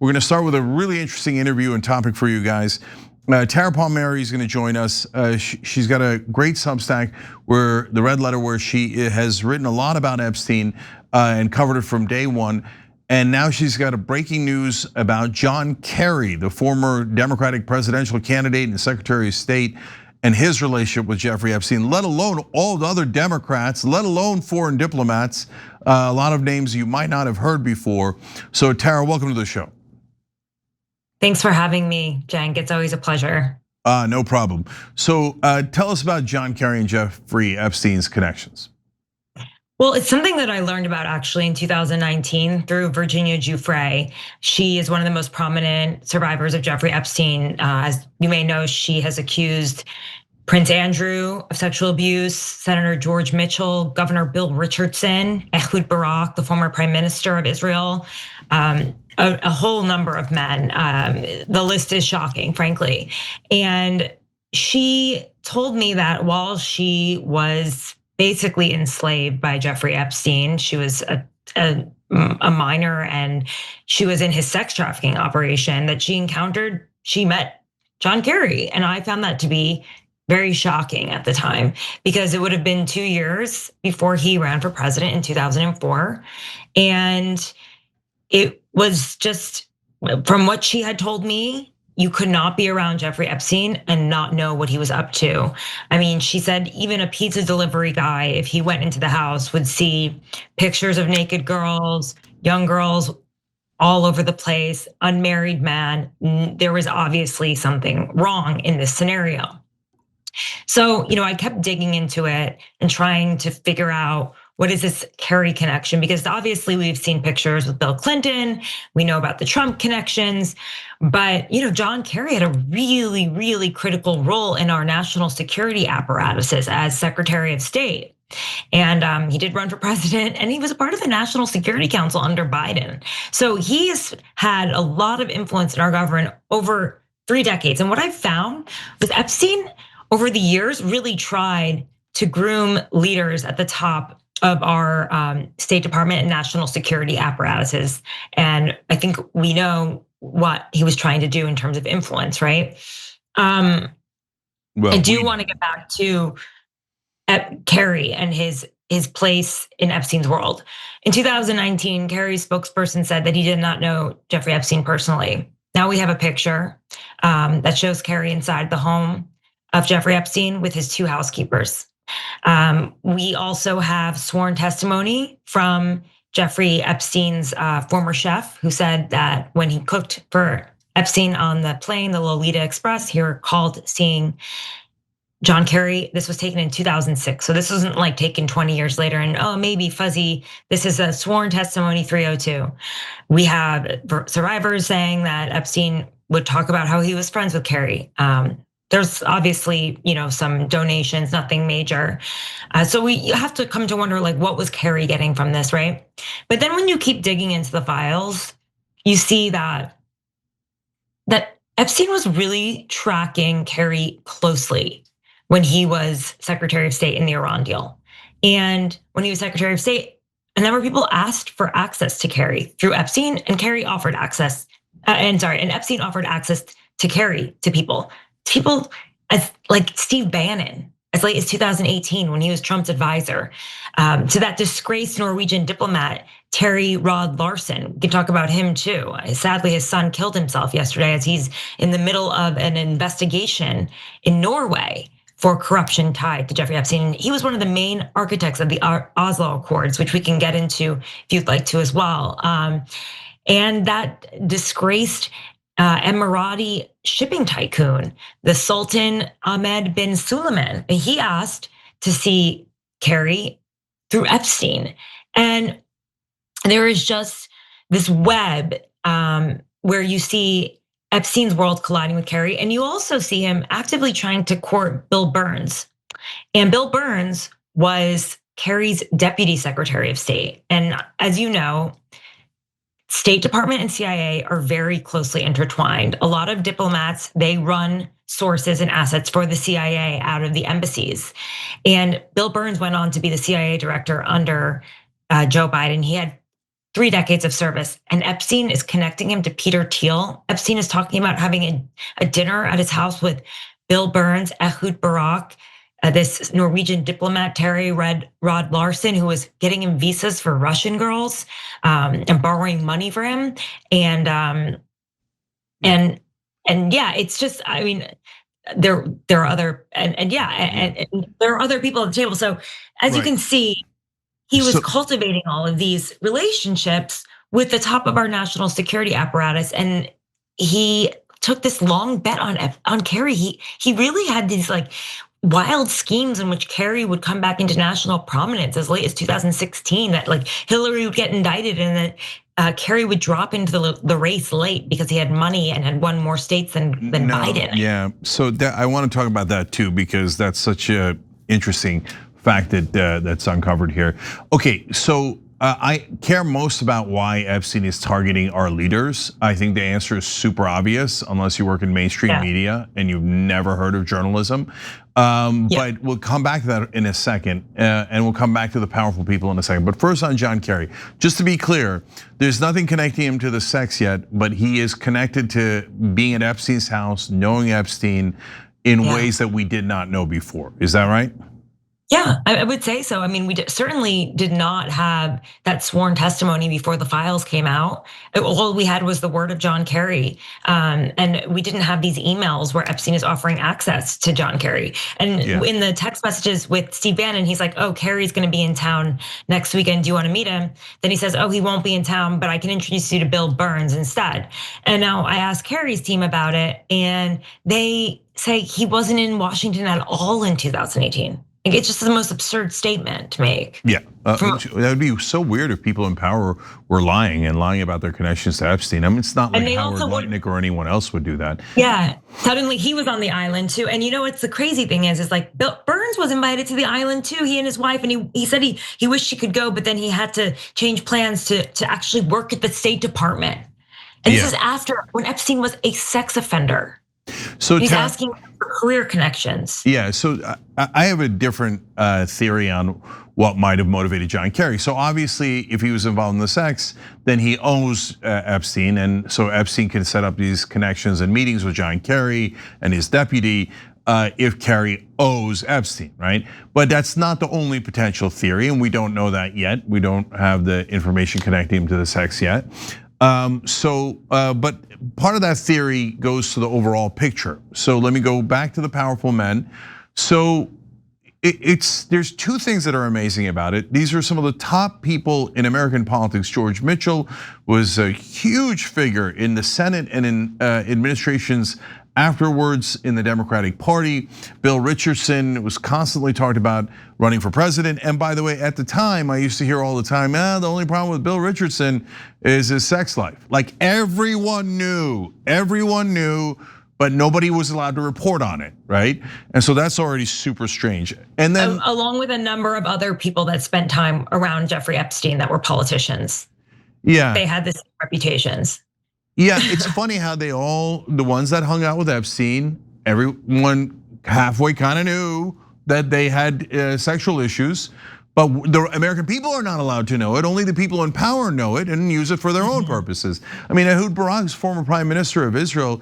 We're gonna start with a really interesting interview and topic for you guys. Tara Palmieri is gonna join us. She's got a great Substack where the Red Letter, where she has written a lot about Epstein and covered it from day one. And now she's got a breaking news about John Kerry, the former Democratic presidential candidate and Secretary of State, and his relationship with Jeffrey Epstein, let alone all the other Democrats, let alone foreign diplomats, a lot of names you might not have heard before. So Tara, welcome to the show. Thanks for having me, Cenk. It's always a pleasure. No problem. So tell us about John Kerry and Jeffrey Epstein's connections. Well, it's something that I learned about actually in 2019 through Virginia Giuffre. She is one of the most prominent survivors of Jeffrey Epstein. As you may know, she has accused Prince Andrew of sexual abuse, Senator George Mitchell, Governor Bill Richardson, Ehud Barak, the former prime minister of Israel, a whole number of men. The list is shocking, frankly. And she told me that while she was basically enslaved by Jeffrey Epstein, she was a minor and she was in his sex trafficking operation, that she met John Kerry. And I found that to be very shocking at the time, because it would have been 2 years before he ran for president in 2004. And it was just, from what she had told me, you could not be around Jeffrey Epstein and not know what he was up to. I mean, she said even a pizza delivery guy, if he went into the house, would see pictures of naked girls, young girls all over the place, unmarried man. There was obviously something wrong in this scenario. So, I kept digging into it and trying to figure out, what is this Kerry connection? Because obviously we've seen pictures with Bill Clinton, we know about the Trump connections, but John Kerry had a really, really critical role in our national security apparatuses as Secretary of State. And he did run for president, and he was a part of the National Security Council under Biden. So he has had a lot of influence in our government over 3 decades. And what I found was Epstein over the years really tried to groom leaders at the top of our State Department and national security apparatuses. And I think we know what he was trying to do in terms of influence, right? I do want to get back to Kerry and his place in Epstein's world. In 2019, Kerry's spokesperson said that he did not know Jeffrey Epstein personally. Now we have a picture that shows Kerry inside the home of Jeffrey Epstein with his 2 housekeepers. We also have sworn testimony from Jeffrey Epstein's former chef, who said that when he cooked for Epstein on the plane, the Lolita Express, he recalled seeing John Kerry. This was taken in 2006. So this wasn't like taken 20 years later and maybe fuzzy. This is a sworn testimony 302. We have survivors saying that Epstein would talk about how he was friends with Kerry. There's obviously, some donations, nothing major. So we have to come to wonder, like, what was Kerry getting from this, right? But then when you keep digging into the files, you see that Epstein was really tracking Kerry closely when he was Secretary of State in the Iran deal. And when he was Secretary of State, a number of people asked for access to Kerry through Epstein, and Kerry offered access, and Epstein offered access to Kerry to people as like Steve Bannon, as late as 2018 when he was Trump's advisor, to that disgraced Norwegian diplomat, Terry Rod Larson. We can talk about him too. Sadly, his son killed himself yesterday as he's in the middle of an investigation in Norway for corruption tied to Jeffrey Epstein. He was one of the main architects of the Oslo Accords, which we can get into if you'd like to as well. And that disgraced Emirati shipping tycoon, the Sultan Ahmed bin Suleiman, he asked to see Kerry through Epstein. And there is just this web where you see Epstein's world colliding with Kerry, and you also see him actively trying to court Bill Burns. And Bill Burns was Kerry's deputy secretary of state. And as you know, State Department and CIA are very closely intertwined. A lot of diplomats, they run sources and assets for the CIA out of the embassies. And Bill Burns went on to be the CIA director under Joe Biden. He had 3 decades of service. And Epstein is connecting him to Peter Thiel. Epstein is talking about having a dinner at his house with Bill Burns, Ehud Barak, this Norwegian diplomat, Terry Rod Larson, who was getting him visas for Russian girls and borrowing money for him. And yeah, it's just, I mean, there are other, and there are other people at the table. So as you can see, he was cultivating all of these relationships with the top of our national security apparatus, and he took this long bet on Kerry. He really had these like wild schemes in which Kerry would come back into national prominence as late as 2016. That like Hillary would get indicted, and that Kerry would drop into the race late because he had money and had won more states than Biden. Yeah, so I want to talk about that too, because that's such a interesting fact that's uncovered here. Okay, so I care most about why Epstein is targeting our leaders. I think the answer is super obvious, unless you work in mainstream media and you've never heard of journalism. But we'll come back to that in a second, and we'll come back to the powerful people in a second. But first on John Kerry, just to be clear, there's nothing connecting him to the sex yet, but he is connected to being at Epstein's house, knowing Epstein in ways that we did not know before. Is that right? Yeah, I would say so. I mean, we certainly did not have that sworn testimony before the files came out. All we had was the word of John Kerry, and we didn't have these emails where Epstein is offering access to John Kerry. And in the text messages with Steve Bannon, he's like, "Oh, Kerry's going to be in town next weekend. Do you want to meet him?" Then he says, "Oh, he won't be in town, but I can introduce you to Bill Burns instead." And now I asked Kerry's team about it, and they say he wasn't in Washington at all in 2018. It's just the most absurd statement to make. Yeah, that would be so weird if people in power were lying about their connections to Epstein. I mean, it's not like Howard Lutnick or anyone else would do that. Yeah, suddenly he was on the island too. And you know what's the crazy thing is like Bill Burns was invited to the island too, he and his wife, and he said he wished he could go, but then he had to change plans to actually work at the State Department. And this is after when Epstein was a sex offender. So he's asking for career connections. Yeah, so I have a different theory on what might have motivated John Kerry. So obviously, if he was involved in the sex, then he owes Epstein, and so Epstein can set up these connections and meetings with John Kerry and his deputy if Kerry owes Epstein, right? But that's not the only potential theory, and we don't know that yet. We don't have the information connecting him to the sex yet. But part of that theory goes to the overall picture. So let me go back to the powerful men. So there's two things that are amazing about it. These are some of the top people in American politics. George Mitchell was a huge figure in the Senate and in administrations afterwards in the Democratic Party. Bill Richardson was constantly talked about running for president. And by the way, at the time, I used to hear all the time, the only problem with Bill Richardson is his sex life. Like everyone knew, but nobody was allowed to report on it, right? And so that's already super strange. And then along with a number of other people that spent time around Jeffrey Epstein that were politicians. Yeah. They had the same reputations. Yeah, it's funny how the ones that hung out with Epstein, everyone halfway kind of knew that they had sexual issues, but the American people are not allowed to know it. Only the people in power know it and use it for their own purposes. I mean, Ehud Barak's former prime minister of Israel,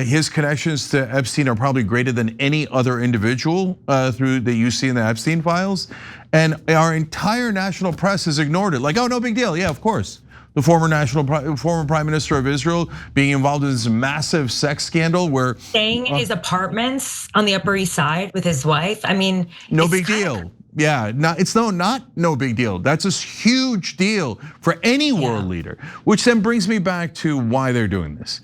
his connections to Epstein are probably greater than any other individual that you see in the Epstein files. And our entire national press has ignored it. Like, oh, no big deal. Yeah, of course. The former prime minister of Israel being involved in this massive sex scandal where staying in his apartments on the Upper East Side with his wife. I mean, no big deal. Yeah, it's not no big deal. That's a huge deal for any world leader, which then brings me back to why they're doing this.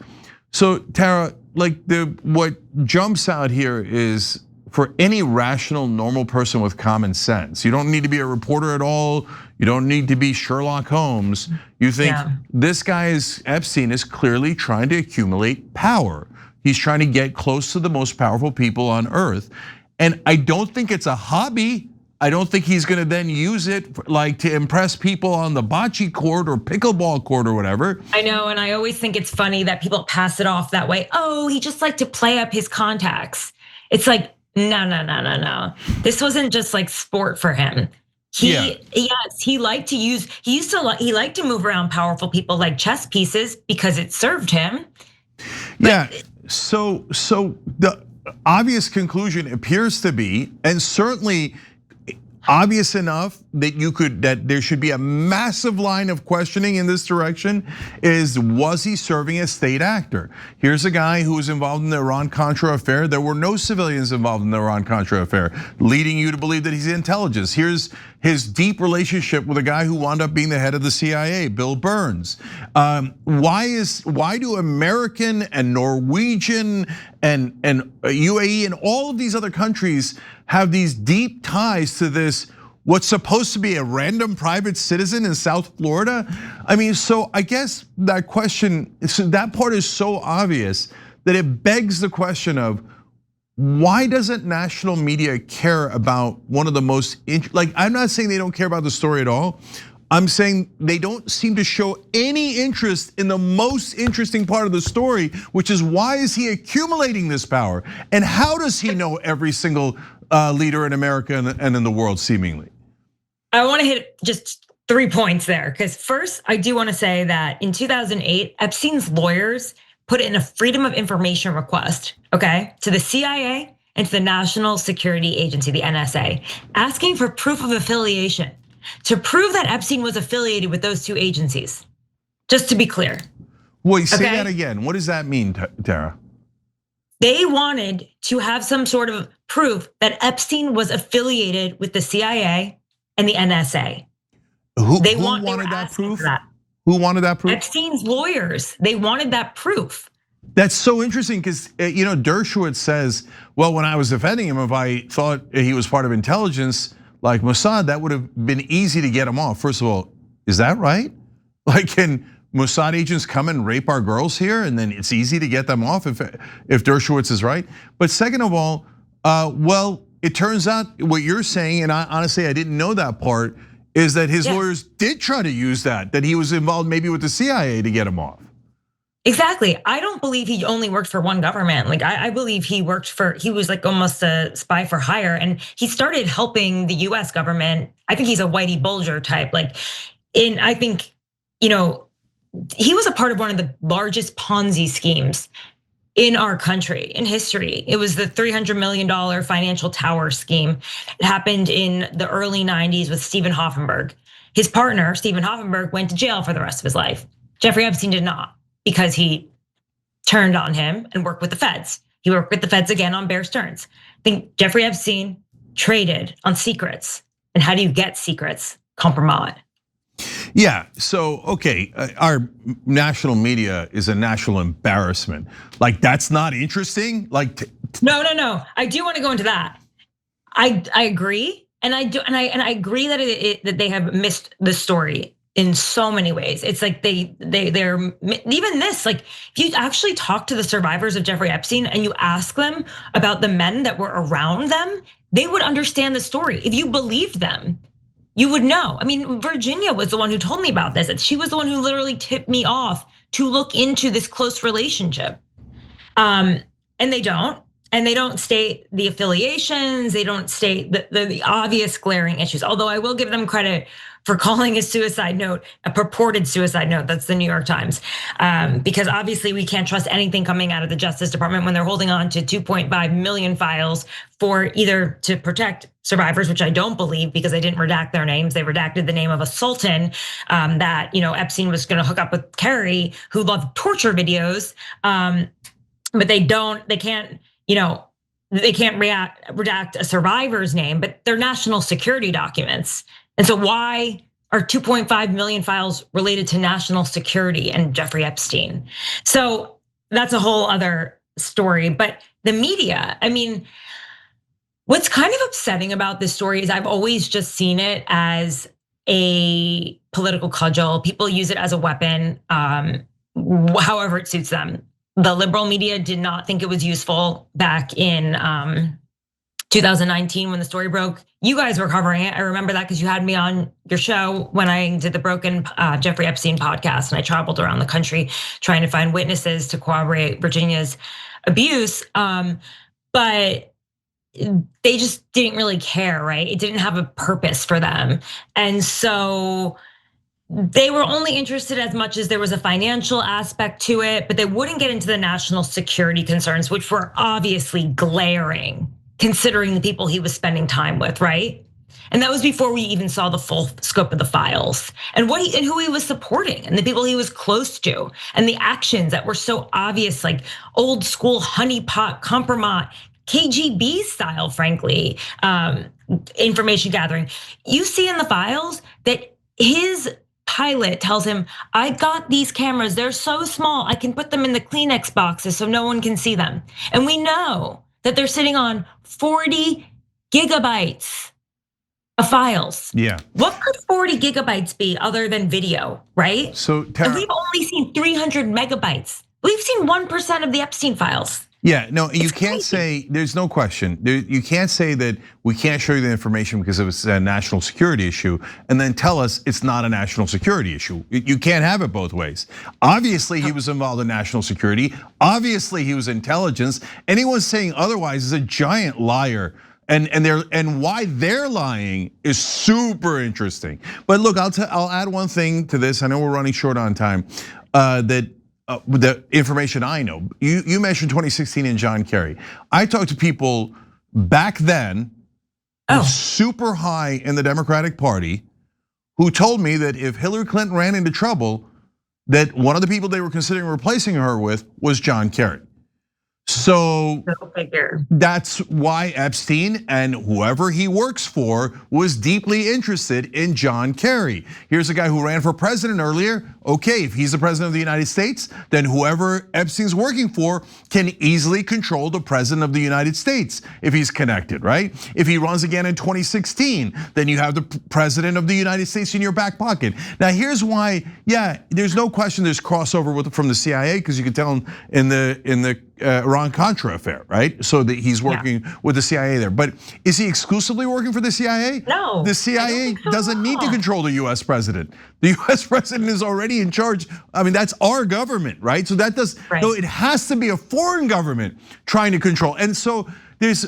So Tara, like what jumps out here is for any rational, normal person with common sense. You don't need to be a reporter at all. You don't need to be Sherlock Holmes. You think this guy Epstein is clearly trying to accumulate power. He's trying to get close to the most powerful people on earth. And I don't think it's a hobby. I don't think he's gonna then use it like to impress people on the bocce court or pickleball court or whatever. I know, and I always think it's funny that people pass it off that way. Oh, he just liked to play up his contacts. It's like, no. This wasn't just like sport for him. He liked to move around powerful people like chess pieces because it served him. Yeah, so the obvious conclusion appears to be, and certainly obvious enough that there should be a massive line of questioning in this direction, was he serving as state actor? Here's a guy who was involved in the Iran-Contra affair. There were no civilians involved in the Iran-Contra affair, leading you to believe that he's intelligence. Here's his deep relationship with a guy who wound up being the head of the CIA, Bill Burns. Why do American and Norwegian and UAE and all of these other countries have these deep ties to this, what's supposed to be a random private citizen in South Florida? I mean, so I guess that question, that part is so obvious that it begs the question of, why doesn't national media care about one of the most, like, I'm not saying they don't care about the story at all. I'm saying they don't seem to show any interest in the most interesting part of the story, which is, why is he accumulating this power? And how does he know every single leader in America and in the world, seemingly? I want to hit just 3 points there, because first, I do want to say that in 2008, Epstein's lawyers put in a Freedom of Information request, okay, to the CIA and to the National Security Agency, the NSA, asking for proof of affiliation to prove that Epstein was affiliated with those two agencies. Just to be clear. Wait, say that again. What does that mean, Tara? They wanted to have some sort of proof that Epstein was affiliated with the CIA and the NSA. Who wanted that proof? Who wanted that proof? Epstein's lawyers. They wanted that proof. That's so interesting, because Dershowitz says, well, when I was defending him, if I thought he was part of intelligence like Mossad, that would have been easy to get him off. First of all, is that right? Like, can Mossad agents come and rape our girls here, and then it's easy to get them off if Dershowitz is right? But second of all, well, it turns out what you're saying, and honestly I didn't know that part, is that his lawyers did try to use that he was involved maybe with the CIA to get him off. Exactly. I don't believe he only worked for one government. Like, I believe he was like almost a spy for hire, and he started helping the US government. I think he's a Whitey Bulger type. I think, he was a part of one of the largest Ponzi schemes in our country, in history. It was the $300 million financial tower scheme. It happened in the early 90s with Stephen Hoffenberg. His partner, Stephen Hoffenberg, went to jail for the rest of his life. Jeffrey Epstein did not, because he turned on him and worked with the feds. He worked with the feds again on Bear Stearns. I think Jeffrey Epstein traded on secrets. And how do you get secrets? Compromise. Yeah, so okay, our national media is a national embarrassment. Like, that's not interesting? Like, no. I do want to go into that. I agree, and I I agree that they have missed the story in so many ways. It's like they're even this, like, if you actually talk to the survivors of Jeffrey Epstein and you ask them about the men that were around them, they would understand the story. If you believed them, you would know. I mean, Virginia was the one who told me about this. She was the one who literally tipped me off to look into this close relationship. And they don't state the affiliations. They don't state the obvious glaring issues. Although I will give them credit for calling a suicide note a purported suicide note. That's the New York Times. Because obviously we can't trust anything coming out of the Justice Department when they're holding on to 2.5 million files for either to protect survivors, which I don't believe, because they didn't redact their names. They redacted the name of a sultan that Epstein was gonna hook up with Kerry, who loved torture videos. But they can't redact a survivor's name, but they're national security documents. And so why are 2.5 million files related to national security and Jeffrey Epstein? So that's a whole other story. But the media, I mean, what's kind of upsetting about this story is I've always just seen it as a political cudgel. People use it as a weapon, however it suits them. The liberal media did not think it was useful back in 2019 when the story broke. You guys were covering it. I remember that because you had me on your show when I did the Broken Jeffrey Epstein podcast, and I traveled around the country trying to find witnesses to corroborate Virginia's abuse. But they just didn't really care, right? It didn't have a purpose for them. And so they were only interested as much as there was a financial aspect to it, but they wouldn't get into the national security concerns, which were obviously glaring considering the people he was spending time with, right? And that was before we even saw the full scope of the files and who he was supporting and the people he was close to and the actions that were so obvious, like old school honeypot compromise, KGB style, frankly, information gathering. You see in the files that his pilot tells him, I got these cameras, they're so small, I can put them in the Kleenex boxes so no one can see them. And we know that they're sitting on 40 gigabytes of files. Yeah. What could 40 gigabytes be other than video, right? So and we've only seen 300 megabytes. We've seen 1% of the Epstein files. Yeah, no, you can't say, there's no question. You can't say that we can't show you the information because it was a national security issue and then tell us it's not a national security issue. You can't have it both ways. Obviously, he was involved in national security. Obviously, he was intelligence. Anyone saying otherwise is a giant liar. And why they're lying is super interesting. But look, I'll add one thing to this. I know we're running short on time. The information I know, you mentioned 2016 and John Kerry. I talked to people back then, super high in the Democratic Party, who told me that if Hillary Clinton ran into trouble, that one of the people they were considering replacing her with was John Kerry. So that's why Epstein and whoever he works for was deeply interested in John Kerry. Here's a guy who ran for president earlier. Okay, if he's the president of the United States, then whoever Epstein's working for can easily control the president of the United States if he's connected, right? If he runs again in 2016, then you have the president of the United States in your back pocket. Now here's why, yeah, there's no question there's crossover from the CIA because you can tell in the Iran-Contra affair, right? So that he's working with the CIA there. But is he exclusively working for the CIA? No. The CIA doesn't need to control the US president. The US president is already in charge. I mean, that's our government, right? So that does, no, it has to be a foreign government trying to control. And so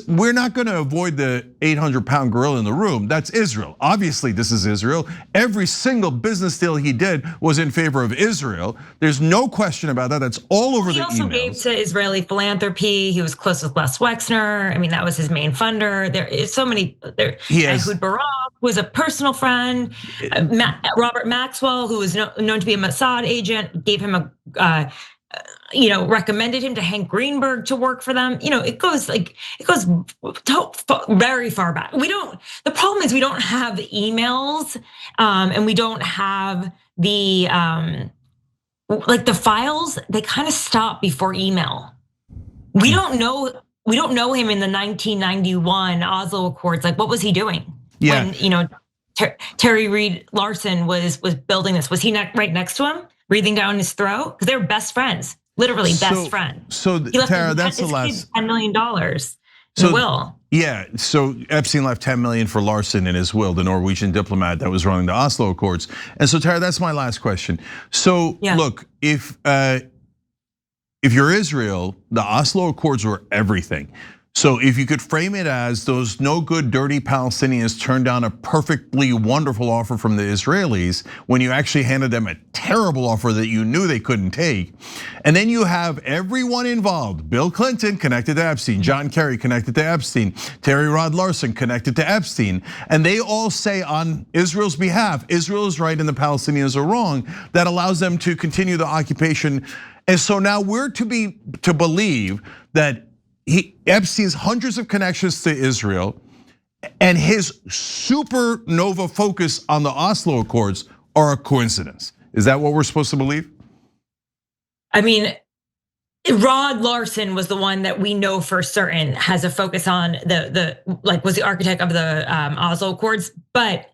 we're not gonna avoid the 800-pound gorilla in the room. That's Israel. Obviously, this is Israel. Every single business deal he did was in favor of Israel. There's no question about that. That's all over the emails. He also gave to Israeli philanthropy. He was close with Les Wexner. I mean, that was his main funder. There is so many. Ehud Barak was a personal friend. Robert Maxwell, who was known to be a Mossad agent, gave him a. Recommended him to Hank Greenberg to work for them. It goes very far back. The problem is we don't have emails, and we don't have the files. They kind of stop before email. We don't know him in the 1991 Oslo Accords. Like, what was he doing? Yeah. When Terry Reed Larson was building this. Was he right next to him, breathing down his throat? Because they were best friends. Literally best friend. So Tara, that's the last $10 million in will. Yeah, so Epstein left 10 million for Larson in his will, the Norwegian diplomat that was running the Oslo Accords. And so Tara, that's my last question. So look, if you're Israel, the Oslo Accords were everything. So if you could frame it as those no good, dirty Palestinians turned down a perfectly wonderful offer from the Israelis when you actually handed them a terrible offer that you knew they couldn't take. And then you have everyone involved, Bill Clinton connected to Epstein, John Kerry connected to Epstein, Terry Rod Larson connected to Epstein. And they all say on Israel's behalf, Israel is right and the Palestinians are wrong. That allows them to continue the occupation. And so now we're to believe that Epstein's hundreds of connections to Israel and his supernova focus on the Oslo Accords are a coincidence. Is that what we're supposed to believe? I mean, Rod Larson was the one that we know for certain has a focus on was the architect of the Oslo Accords, but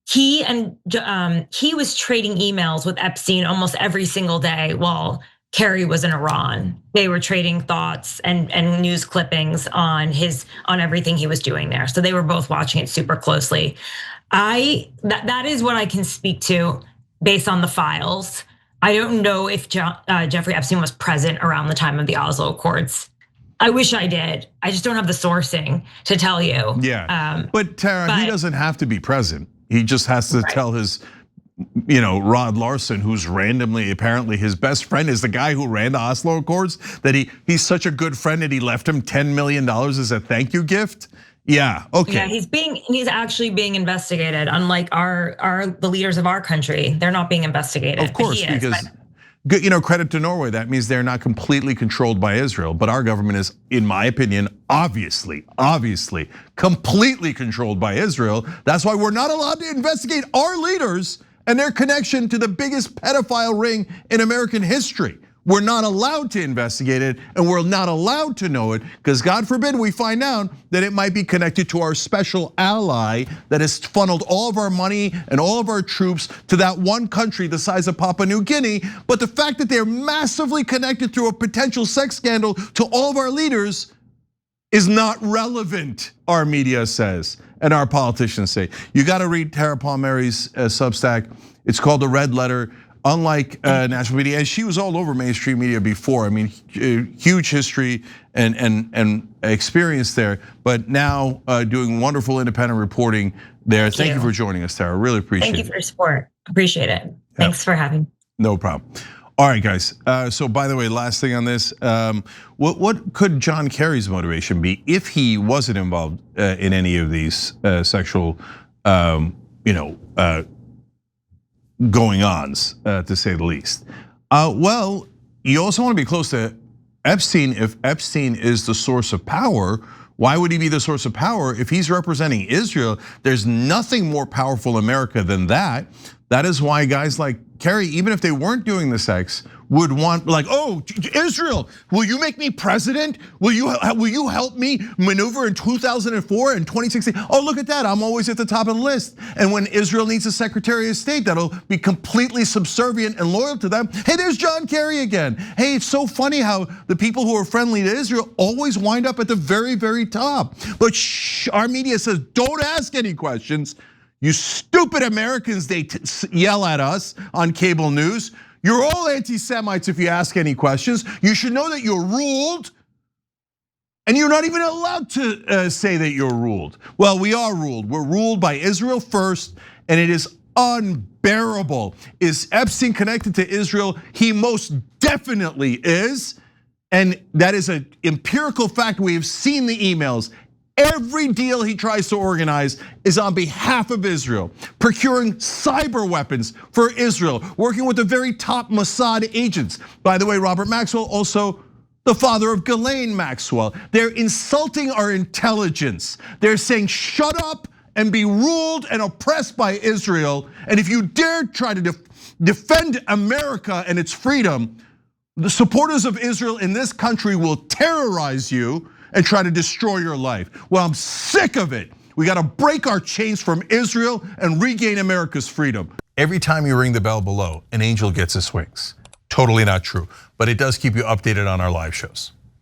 he was trading emails with Epstein almost every single day while Kerry was in Iran. They were trading thoughts and news clippings on everything he was doing there. So they were both watching it super closely. That is what I can speak to based on the files. I don't know if Jeffrey Epstein was present around the time of the Oslo Accords. I wish I did. I just don't have the sourcing to tell you. Yeah, but Tara, he doesn't have to be present. He just has to tell his, Rod Larson, who's randomly, apparently his best friend is the guy who ran the Oslo Accords, that he's such a good friend that he left him $10 million as a thank you gift. Yeah, okay. Yeah, he's actually being investigated. Unlike the leaders of our country, they're not being investigated. Of course, because credit to Norway. That means they're not completely controlled by Israel, but our government is, in my opinion, obviously, completely controlled by Israel. That's why we're not allowed to investigate our leaders and their connection to the biggest pedophile ring in American history. We're not allowed to investigate it, and we're not allowed to know it, because God forbid we find out that it might be connected to our special ally that has funneled all of our money and all of our troops to that one country the size of Papua New Guinea. But the fact that they're massively connected through a potential sex scandal to all of our leaders is not relevant, our media says, and our politicians say. You gotta read Tara Palmieri's Substack. It's called The Red Letter. Unlike national media, and she was all over mainstream media before. I mean, huge history and experience there, but now doing wonderful independent reporting there. Thank you for joining us, Tara. Really appreciate it. Thank you for your support. Appreciate it. Thanks for having me. No problem. All right, guys. So by the way, last thing on this, what could John Kerry's motivation be if he wasn't involved in any of these sexual, going-ons, to say the least? Well, you also want to be close to Epstein. If Epstein is the source of power, why would he be the source of power? If he's representing Israel, there's nothing more powerful in America than that. That is why guys like Kerry, even if they weren't doing the sex, would want, like, oh, Israel, will you make me president? Will you help me maneuver in 2004 and 2016? Oh, look at that, I'm always at the top of the list. And when Israel needs a Secretary of State that'll be completely subservient and loyal to them, hey, there's John Kerry again. Hey, it's so funny how the people who are friendly to Israel always wind up at the very, very top. But our media says, don't ask any questions. You stupid Americans, they yell at us on cable news. You're all anti-Semites if you ask any questions. You should know that you're ruled, and you're not even allowed to say that you're ruled. Well, we are ruled. We're ruled by Israel first, and it is unbearable. Is Epstein connected to Israel? He most definitely is, and that is an empirical fact. We have seen the emails. Every deal he tries to organize is on behalf of Israel, procuring cyber weapons for Israel, working with the very top Mossad agents. By the way, Robert Maxwell, also the father of Ghislaine Maxwell. They're insulting our intelligence. They're saying, shut up and be ruled and oppressed by Israel. And if you dare try to defend America and its freedom, the supporters of Israel in this country will terrorize you and try to destroy your life. Well, I'm sick of it. We gotta break our chains from Israel and regain America's freedom. Every time you ring the bell below, an angel gets his wings. Totally not true, but it does keep you updated on our live shows.